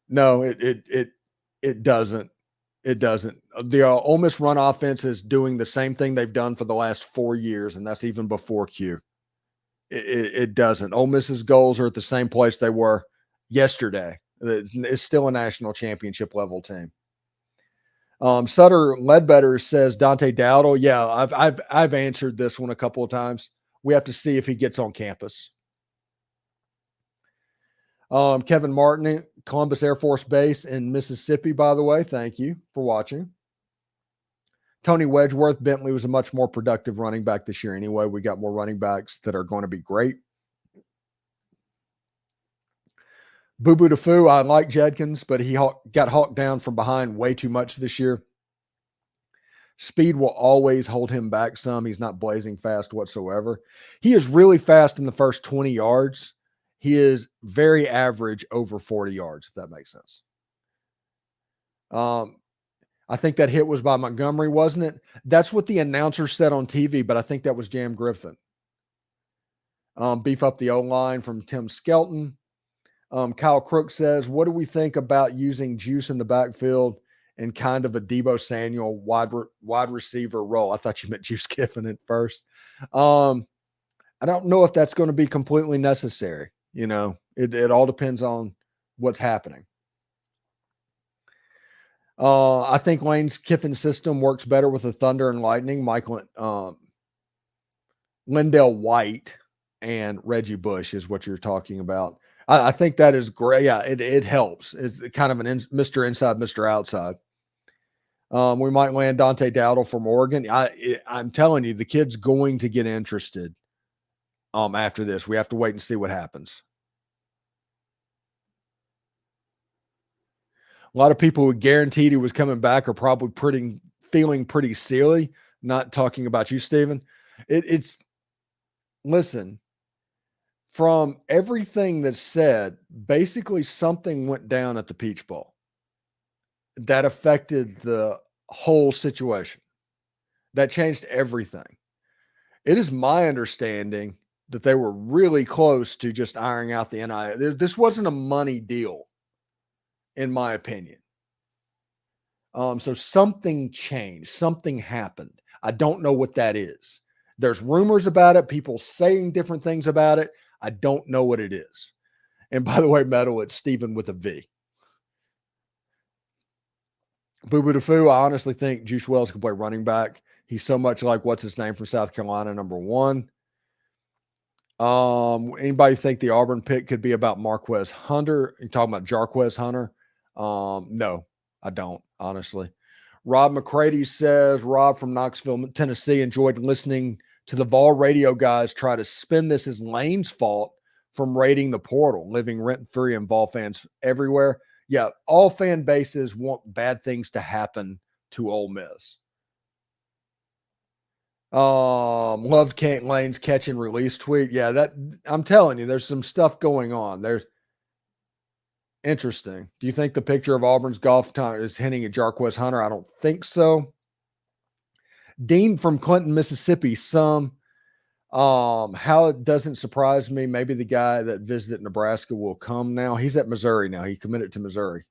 Speaker 1: No, it doesn't. It doesn't. The Ole Miss run offense is doing the same thing they've done for the last 4 years, and that's even before Q. It doesn't. Ole Miss's goals are at the same place they were yesterday. It's still a national championship level team. Sutter Ledbetter says Dante Dowdle. Yeah, I've answered this one a couple of times. We have to see if he gets on campus. Kevin Martin, Columbus Air Force Base in Mississippi, by the way. Thank you for watching. Tony Wedgeworth, Bentley was a much more productive running back this year anyway. We got more running backs that are going to be great. Boo Boo to Foo, I like Judkins, but he got hawked down from behind way too much this year. Speed will always hold him back some. He's not blazing fast whatsoever. He is really fast in the first 20 yards. He is very average over 40 yards, if that makes sense. I think that hit was by Montgomery, wasn't it? That's what the announcer said on TV, but I think that was Jam Griffin. Beef up the O-line from Tim Skelton. Kyle Crook says, what do we think about using Juice in the backfield in kind of a Deebo Samuel wide receiver role? I thought you meant Juice Kiffin at first. I don't know if that's going to be completely necessary. It all depends on what's happening. I think Lane's Kiffin system works better with the Thunder and Lightning. Lindell White and Reggie Bush is what you're talking about. I think that is great. Yeah, it helps. It's kind of an Mr. Inside, Mr. Outside. We might land Dante Dowdle from Oregon. I'm telling you, the kid's going to get interested after this. We have to wait and see what happens. A lot of people who guaranteed he was coming back are probably feeling pretty silly. Not talking about you, Steven. Listen, from everything that's said, basically something went down at the Peach Bowl that affected the whole situation. That changed everything. It is my understanding that they were really close to just ironing out the NIL. This wasn't a money deal, in my opinion. So something changed. Something happened. I don't know what that is. There's rumors about it. People saying different things about it. I don't know what it is. And by the way, Metal, it's Steven with a V. Boo Boo DeFoo, I honestly think Juice Wells can play running back. He's so much like what's his name from South Carolina, number 1. Anybody think the Auburn pick could be about Marquez Hunter? You talking about Jarquez Hunter? No, I don't, honestly. Rob McCready says, Rob from Knoxville, Tennessee, enjoyed listening to the Vol radio guys try to spin this as Lane's fault from raiding the portal, living rent-free and Vol fans everywhere. Yeah, all fan bases want bad things to happen to Ole Miss. Loved Kent Lane's catch and release tweet. Yeah, that I'm telling you, there's some stuff going on. There's interesting. Do you think the picture of Auburn's golf time is hinting at Jarquez Hunter? I don't think so. Dean from Clinton, Mississippi. How it doesn't surprise me. Maybe the guy that visited Nebraska will come now. He's at Missouri now. He committed to Missouri.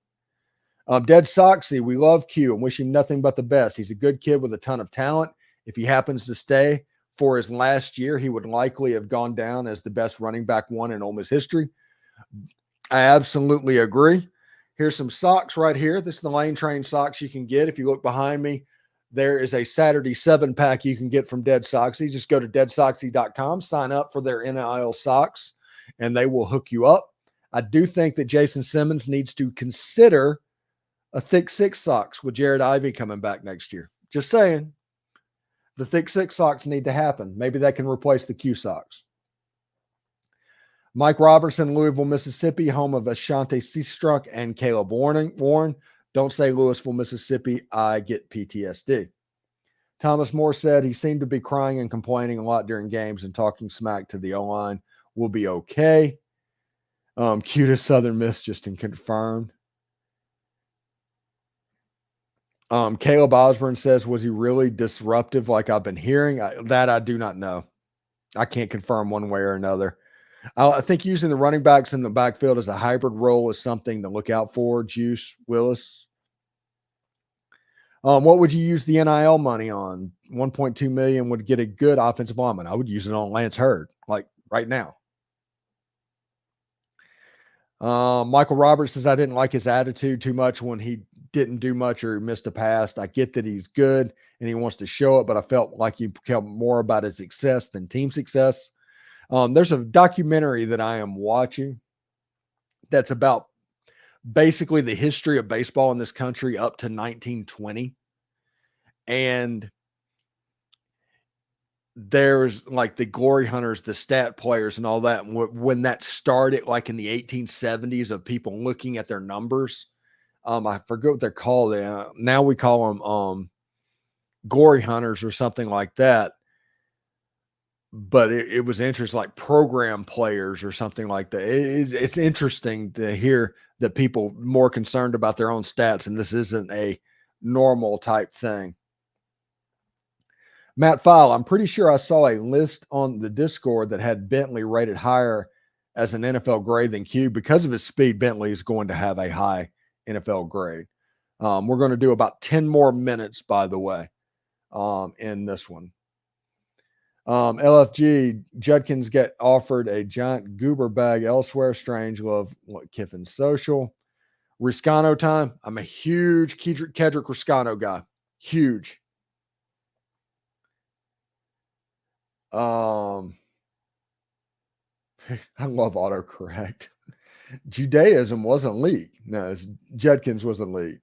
Speaker 1: Dead Soxy, we love Q and wish him nothing but the best. He's a good kid with a ton of talent. If he happens to stay for his last year, he would likely have gone down as the best running back one in Ole Miss history. I absolutely agree. Here's some socks right here. This is the Lane Train socks you can get. If you look behind me, there is a Saturday 7-pack you can get from Dead Soxy. Just go to deadsoxy.com, sign up for their NIL socks, and they will hook you up. I do think that Jason Simmons needs to consider a thick 6 socks with Jared Ivey coming back next year. Just saying. The thick 6 socks need to happen. Maybe that can replace the Q socks. Mike Robertson, Louisville, Mississippi, home of Ashanti Seastruck and Caleb Warren. Don't say Louisville, Mississippi. I get PTSD. Thomas Moore said he seemed to be crying and complaining a lot during games and talking smack to the O-line. Will be okay. Cutest Southern Miss just confirmed. Caleb Osborne says, was he really disruptive like I've been hearing? That I do not know. I can't confirm one way or another. I think using the running backs in the backfield as a hybrid role is something to look out for. Juice Willis. What would you use the NIL money on? 1.2 million would get a good offensive lineman. I would use it on Lance Hurd, like right now. Michael Roberts says, I didn't like his attitude too much when he didn't do much or missed a pass. I get that he's good and he wants to show it, but I felt like he cared more about his success than team success. There's a documentary that I am watching that's about basically the history of baseball in this country up to 1920. And there's like the glory hunters, the stat players and all that. When that started, like in the 1870s, of people looking at their numbers, I forget what they're called. Now we call them glory hunters or something like that. But it was interesting, like program players or something like that. It's interesting to hear that people more concerned about their own stats, and this isn't a normal type thing. Matt File, I'm pretty sure I saw a list on the Discord that had Bentley rated higher as an NFL grade than Q. Because of his speed, Bentley is going to have a high NFL grade. We're going to do about 10 more minutes, by the way, in this one. LFG, Judkins get offered a giant goober bag elsewhere. Strange love Kiffin's social. Riscano time. I'm a huge Kedrick Riscano guy. Huge. I love autocorrect. Judaism wasn't league. No, Judkins wasn't league.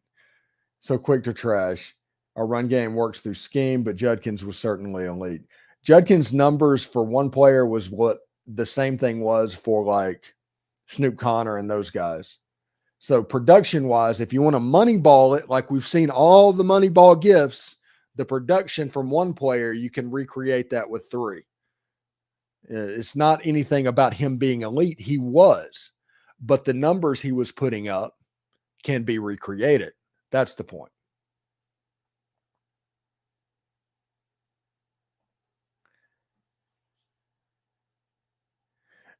Speaker 1: So quick to trash. Our run game works through scheme, but Judkins was certainly elite. Judkins' numbers for one player was what the same thing was for like Snoop Connor and those guys. So production-wise, if you want to moneyball it, like we've seen all the moneyball gifts, the production from one player, you can recreate that with three. It's not anything about him being elite. He was, but the numbers he was putting up can be recreated. That's the point.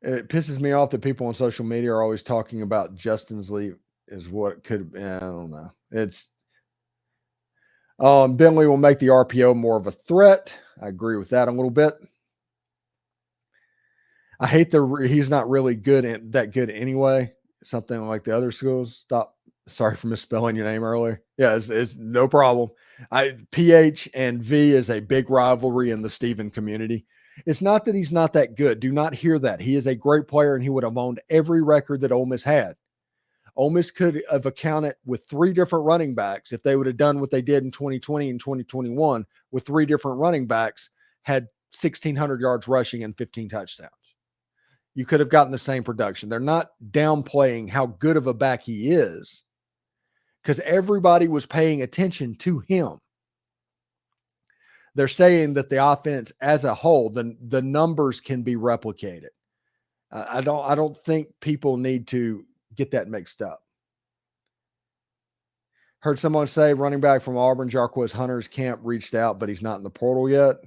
Speaker 1: It pisses me off that people on social media are always talking about Justin's leave is what it could have been. I don't know. It's Bentley will make the RPO more of a threat. I agree with that a little bit. I hate he's not really that good anyway. Something like the other schools. Stop. Sorry for misspelling your name earlier. Yeah, it's no problem. PH and V is a big rivalry in the Steven community. It's not that he's not that good. Do not hear that. He is a great player, and he would have owned every record that Ole Miss had. Ole Miss could have accounted with three different running backs if they would have done what they did in 2020 and 2021 with three different running backs, had 1,600 yards rushing and 15 touchdowns. You could have gotten the same production. They're not downplaying how good of a back he is because everybody was paying attention to him. They're saying that the offense as a whole, the numbers can be replicated. I don't think people need to get that mixed up. Heard someone say running back from Auburn, Jarquez Hunter's camp reached out, but he's not in the portal yet.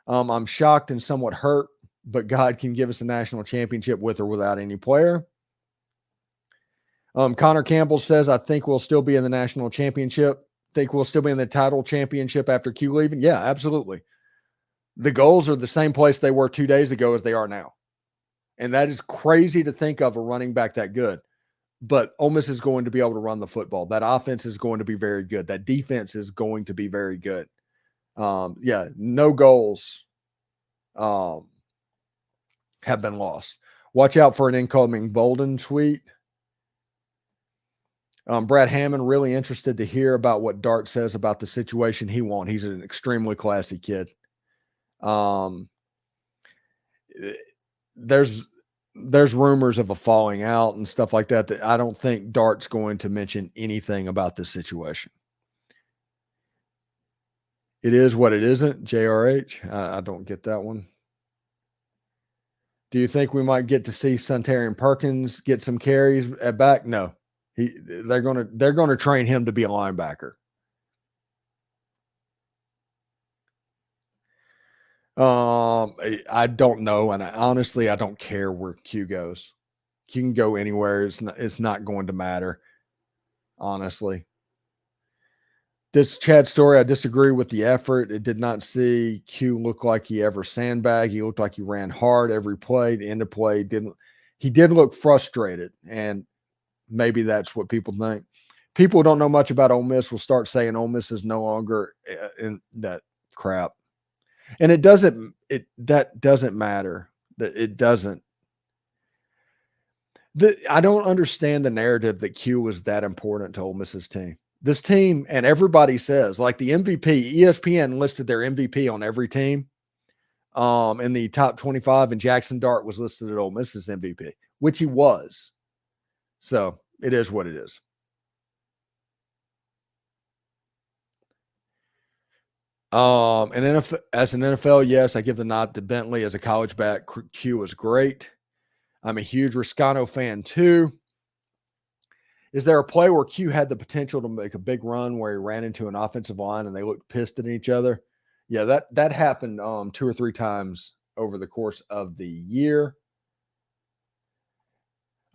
Speaker 1: I'm shocked and somewhat hurt, but God can give us a national championship with or without any player. Connor Campbell says, I think we'll still be in the national championship. Think we'll still be in the title championship after Q leaving? Yeah, absolutely. The goals are the same place they were 2 days ago as they are now. And that is crazy to think of a running back that good. But Ole Miss is going to be able to run the football. That offense is going to be very good. That defense is going to be very good. No goals have been lost. Watch out for an incoming Bolden tweet. Brad Hammond, really interested to hear about what Dart says about the situation he won. He's an extremely classy kid. There's rumors of a falling out and stuff like that I don't think Dart's going to mention anything about this situation. It is what it isn't, JRH. I don't get that one. Do you think we might get to see Suntarian Perkins get some carries at back? No. They're gonna train him to be a linebacker. I don't know, and honestly, I don't care where Q goes. Q can go anywhere. It's not going to matter, honestly. This Chad story, I disagree with the effort. It did not see Q look like he ever sandbagged. He looked like he ran hard every play. The end of play he did look frustrated, and maybe that's what people think. People who don't know much about Ole Miss will start saying Ole Miss is no longer in that crap. And that doesn't matter. It doesn't. I don't understand the narrative that Q was that important to Ole Miss's team. This team, and everybody says, like the MVP, ESPN listed their MVP on every team in the top 25, and Jackson Dart was listed at Ole Miss's MVP, which he was. So it is what it is. And as an NFL, yes, I give the nod to Bentley. As a college back, Q was great. I'm a huge Riscano fan too. Is there a play where Q had the potential to make a big run where he ran into an offensive line and they looked pissed at each other? Yeah, that happened 2 or 3 times over the course of the year.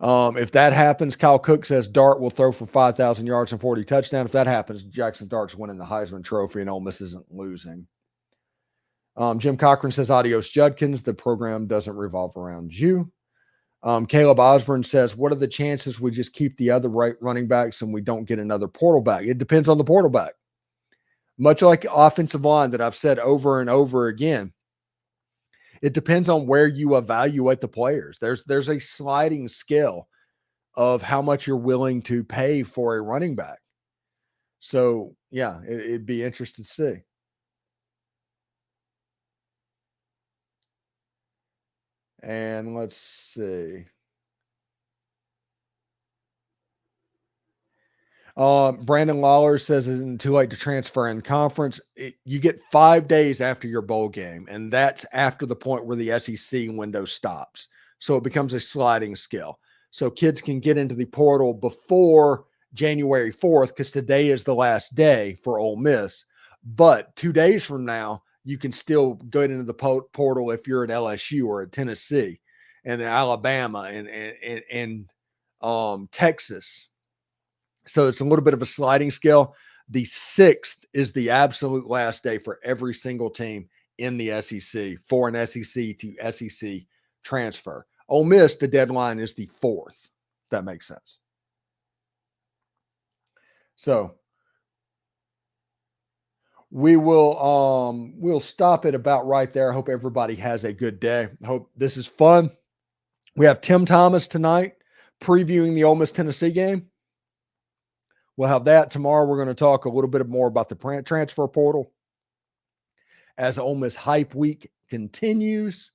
Speaker 1: If that happens, Kyle Cook says Dart will throw for 5,000 yards and 40 touchdowns. If that happens, Jackson Dart's winning the Heisman Trophy and Ole Miss isn't losing. Jim Cochran says, adios, Judkins. The program doesn't revolve around you. Caleb Osborne says, what are the chances we just keep the other running backs and we don't get another portal back? It depends on the portal back. Much like offensive line that I've said over and over again, it depends on where you evaluate the players. There's a sliding scale of how much you're willing to pay for a running back. So, yeah, it'd be interesting to see. And let's see. Brandon Lawler says it isn't too late to transfer in conference. You get 5 days after your bowl game, and that's after the point where the SEC window stops. So it becomes a sliding scale. So kids can get into the portal before January 4th because today is the last day for Ole Miss. But 2 days from now, you can still go into the portal if you're at LSU or at Tennessee and Alabama and Texas. So it's a little bit of a sliding scale. The 6th is the absolute last day for every single team in the SEC for an SEC to SEC transfer. Ole Miss, the deadline is the 4th. That makes sense. So we'll stop it about right there. I hope everybody has a good day. I hope this is fun. We have Tim Thomas tonight previewing the Ole Miss Tennessee game. We'll have that tomorrow. We're going to talk a little bit more about the transfer portal as Ole Miss Hype Week continues.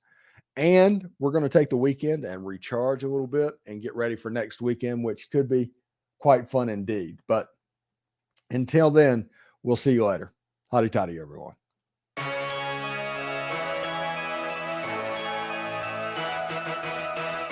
Speaker 1: And we're going to take the weekend and recharge a little bit and get ready for next weekend, which could be quite fun indeed. But until then, we'll see you later. Hotty toddy, everyone.